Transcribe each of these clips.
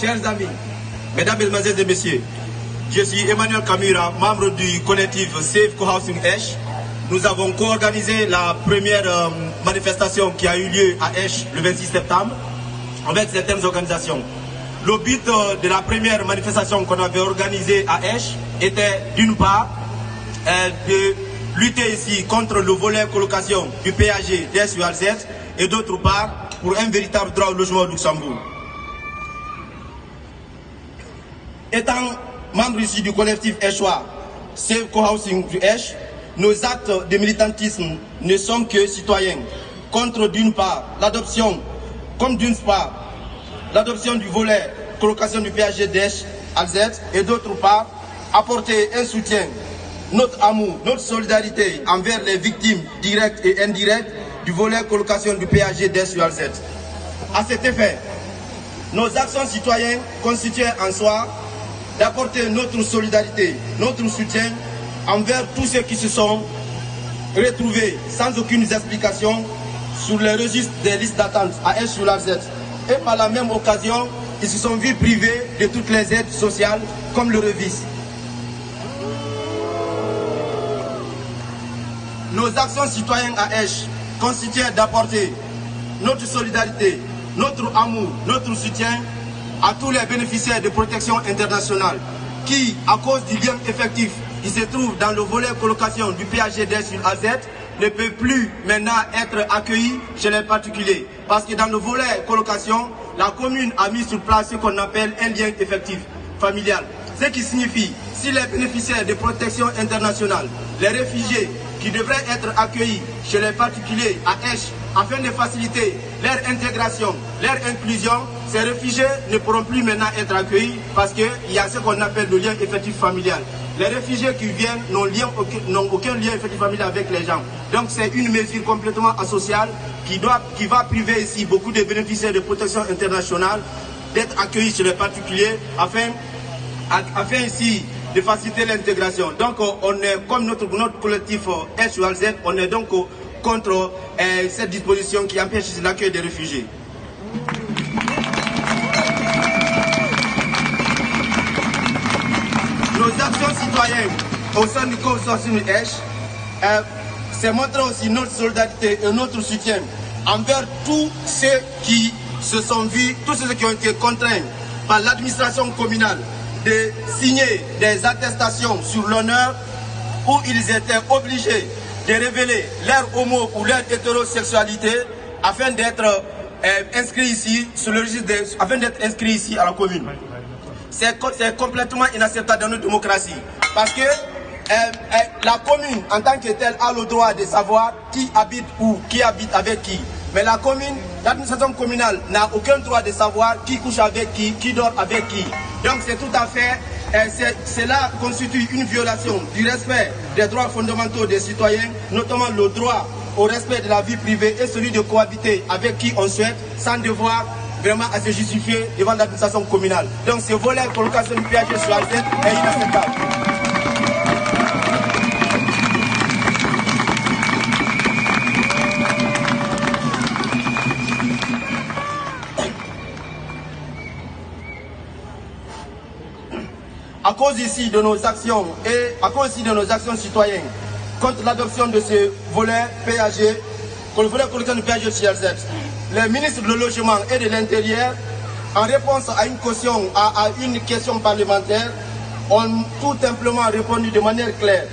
Chers amis, mesdames, mesdemoiselles et messieurs, je suis Emmanuel Kamira, membre du collectif Safe Cohousing Esch. Nous avons co-organisé la première manifestation qui a eu lieu à Esch le 26 septembre avec certaines organisations. Le but de la première manifestation qu'on avait organisée à Esch était d'une part de lutter ici contre le volet colocation du PAG d'Esch-UAZ et d'autre part pour un véritable droit au logement au Luxembourg. Étant membre ici du collectif Echois, Safe Cohousing du Esch, nos actes de militantisme ne sont que citoyens, contre d'une part l'adoption du volet colocation du PAG d'Esch-AZ et d'autre part apporter un soutien, notre amour, notre solidarité envers les victimes directes et indirectes du volet colocation du PAG d'Esch-AZ. À cet effet, nos actions citoyennes constituent en soi d'apporter notre solidarité, notre soutien envers tous ceux qui se sont retrouvés sans aucune explication sur les registres des listes d'attente à Esch-AZ. Et par la même occasion, ils se sont vus privés de toutes les aides sociales comme le REVIS. Nos actions citoyennes à Esch constituent d'apporter notre solidarité, notre amour, notre soutien à tous les bénéficiaires de protection internationale qui, à cause du lien effectif qui se trouve dans le volet colocation du PAG d'Esch-AZ, ne peuvent plus maintenant être accueillis chez les particuliers. Parce que dans le volet colocation, la commune a mis sur place ce qu'on appelle un lien effectif familial. Ce qui signifie, si les bénéficiaires de protection internationale, les réfugiés qui devraient être accueillis chez les particuliers à Esch afin de faciliter leur intégration, leur inclusion, ces réfugiés ne pourront plus maintenant être accueillis parce qu'il y a ce qu'on appelle le lien effectif familial. Les réfugiés qui viennent n'ont aucun lien effectif familial avec les gens. Donc c'est une mesure complètement asociale qui va priver ici beaucoup de bénéficiaires de protection internationale d'être accueillis chez les particuliers afin ici de faciliter l'intégration. Donc on est, comme notre collectif Esch-AZ, on est donc contre cette disposition qui empêche l'accueil des réfugiés. Nos actions citoyennes au sein du consortium Esch, c'est montrer aussi notre solidarité et notre soutien envers tous ceux qui se sont vus, tous ceux qui ont été contraints par l'administration communale de signer des attestations sur l'honneur où ils étaient obligés de révéler leur homo ou leur hétérosexualité afin d'être inscrits ici sur le registre afin d'être inscrits ici à la commune. C'est complètement inacceptable dans notre démocratie parce que la commune en tant que telle a le droit de savoir qui habite où, qui habite avec qui. Mais la commune, l'administration communale n'a aucun droit de savoir qui couche avec qui dort avec qui. Donc c'est tout à fait, cela constitue une violation du respect des droits fondamentaux des citoyens, notamment le droit au respect de la vie privée et celui de cohabiter avec qui on souhaite sans devoir vraiment à se justifier devant l'administration communale. Donc ce volet colocation du PAG sur AZ est inacceptable. À cause ici de nos actions et à cause ici de nos actions citoyennes contre l'adoption de ce volet PAG, le volet colocation du PAG sur AZ, les ministres de logement et de l'intérieur, en réponse à une question parlementaire, ont tout simplement répondu de manière claire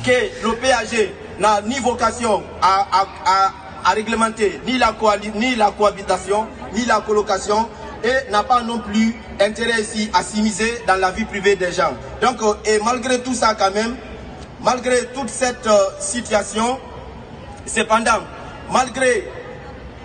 que le PAG n'a ni vocation à réglementer ni la cohabitation, ni la colocation, et n'a pas non plus intérêt ici à s'immiscer dans la vie privée des gens. Donc, et malgré tout ça quand même, malgré toute cette situation, cependant, malgré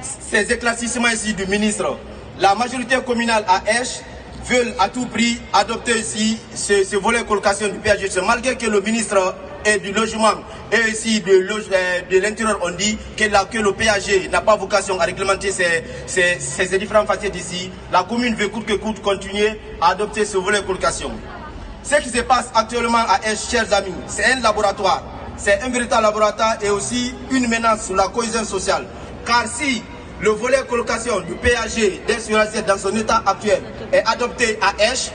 ces éclaircissements ici du ministre, la majorité communale à Esch veulent à tout prix adopter ici ce volet colocation du PAG, malgré que le ministre et du logement et ici de l'intérieur ont dit que le PAG n'a pas vocation à réglementer ces différentes facettes ici. La commune veut coûte que coûte continuer à adopter ce volet colocation. Ce qui se passe actuellement à Esch, chers amis, c'est un laboratoire. C'est un véritable laboratoire et aussi une menace sur la cohésion sociale. Car si le volet colocation du PAG d'Es-sur-Alzette dans son état actuel est adopté à Esch,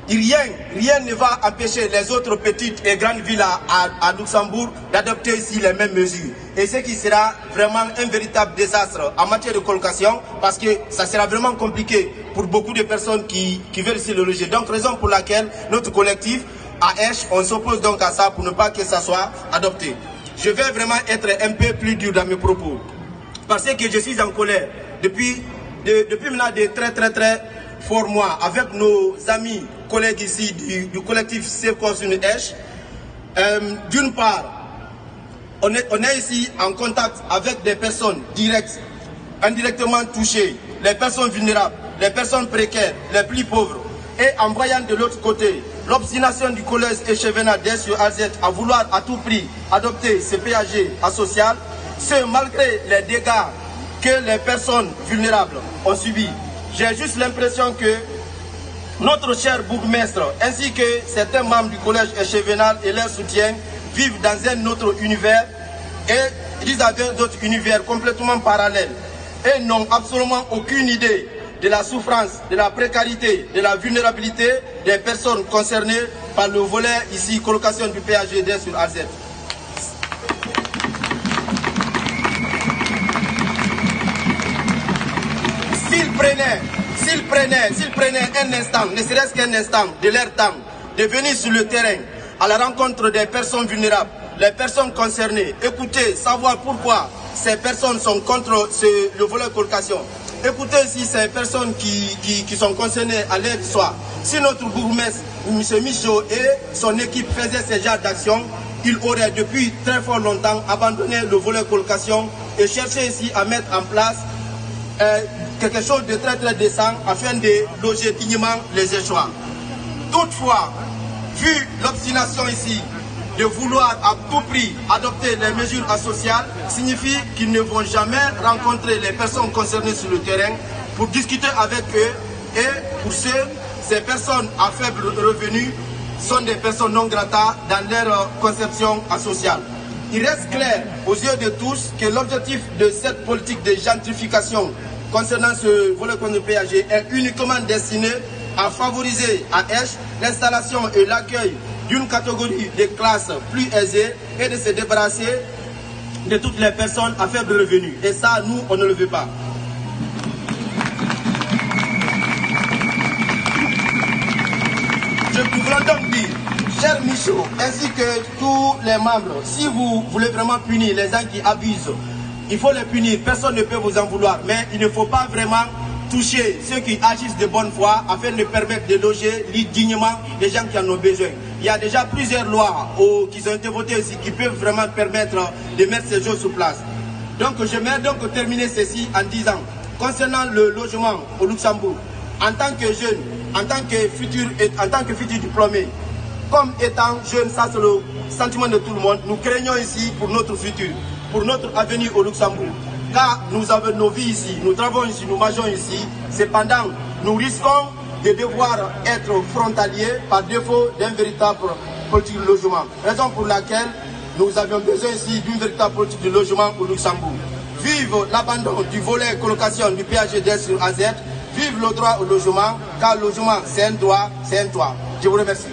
rien ne va empêcher les autres petites et grandes villes à Luxembourg d'adopter ici les mêmes mesures. Et ce qui sera vraiment un véritable désastre en matière de colocation, parce que ça sera vraiment compliqué pour beaucoup de personnes qui veulent ici le loger. Donc, raison pour laquelle notre collectif à Esch, on s'oppose donc à ça pour ne pas que ça soit adopté. Je vais vraiment être un peu plus dur dans mes propos, parce que je suis en colère depuis maintenant de très forts mois avec nos amis, collègues ici du collectif Save Cause Une Esch. D'une part, on est ici en contact avec des personnes directes, indirectement touchées, les personnes vulnérables, les personnes précaires, les plus pauvres. Et en voyant de l'autre côté l'obstination du collège échevenat d'Es-sur-Alzette à vouloir à tout prix adopter ce PAG asocial, ce malgré les dégâts que les personnes vulnérables ont subis. J'ai juste l'impression que notre cher bourgmestre ainsi que certains membres du collège échevenal et leurs soutiens vivent dans un autre univers, et ils avaient d'autres univers complètement parallèles et n'ont absolument aucune idée de la souffrance, de la précarité, de la vulnérabilité des personnes concernées par le volet ici colocation du PAG d'Es-sur-Alzette. S'ils prenaient un instant, ne serait-ce qu'un instant de leur temps, de venir sur le terrain à la rencontre des personnes vulnérables, les personnes concernées, écouter, savoir pourquoi ces personnes sont contre le volet colocation. Écoutez si ces personnes qui sont concernées à l'aide soir. Si notre bourgmestre, M. Michaud et son équipe faisaient ce genre d'action, il aurait depuis très fort longtemps abandonné le volet colocation et cherché ici à mettre en place quelque chose de très décent afin de loger dignement les échois. Toutefois, vu l'obstination ici de vouloir à tout prix adopter les mesures asociales, signifie qu'ils ne vont jamais rencontrer les personnes concernées sur le terrain pour discuter avec eux, et pour ces personnes à faible revenu sont des personnes non grata dans leur conception asociale. Il reste clair aux yeux de tous que l'objectif de cette politique de gentrification concernant ce volet contre le PAG est uniquement destiné à favoriser à Esch l'installation et l'accueil d'une catégorie de classes plus aisées et de se débarrasser de toutes les personnes à faible revenu. Et ça, nous, on ne le veut pas. Je voudrais donc dire, cher Michaud, ainsi que tous les membres, si vous voulez vraiment punir les gens qui abusent, il faut les punir, personne ne peut vous en vouloir, mais il ne faut pas vraiment toucher ceux qui agissent de bonne foi afin de permettre de loger dignement les gens qui en ont besoin. Il y a déjà plusieurs lois qui ont été votées ici qui peuvent vraiment permettre de mettre ces choses sur place. Donc j'aimerais donc terminer ceci en disant, concernant le logement au Luxembourg, en tant que jeune, en tant que futur diplômé, comme étant jeune, ça c'est le sentiment de tout le monde, nous craignons ici pour notre futur, pour notre avenir au Luxembourg. Car nous avons nos vies ici, nous travaillons ici, nous mangeons ici. Cependant, nous risquons de devoir être frontaliers par défaut d'un véritable politique de logement. Raison pour laquelle nous avions besoin ici d'une véritable politique de logement au Luxembourg. Vive l'abandon du volet colocation du PAG d'Es-sur-Alzette. Vive le droit au logement, car le logement c'est un droit, c'est un toit. Je vous remercie.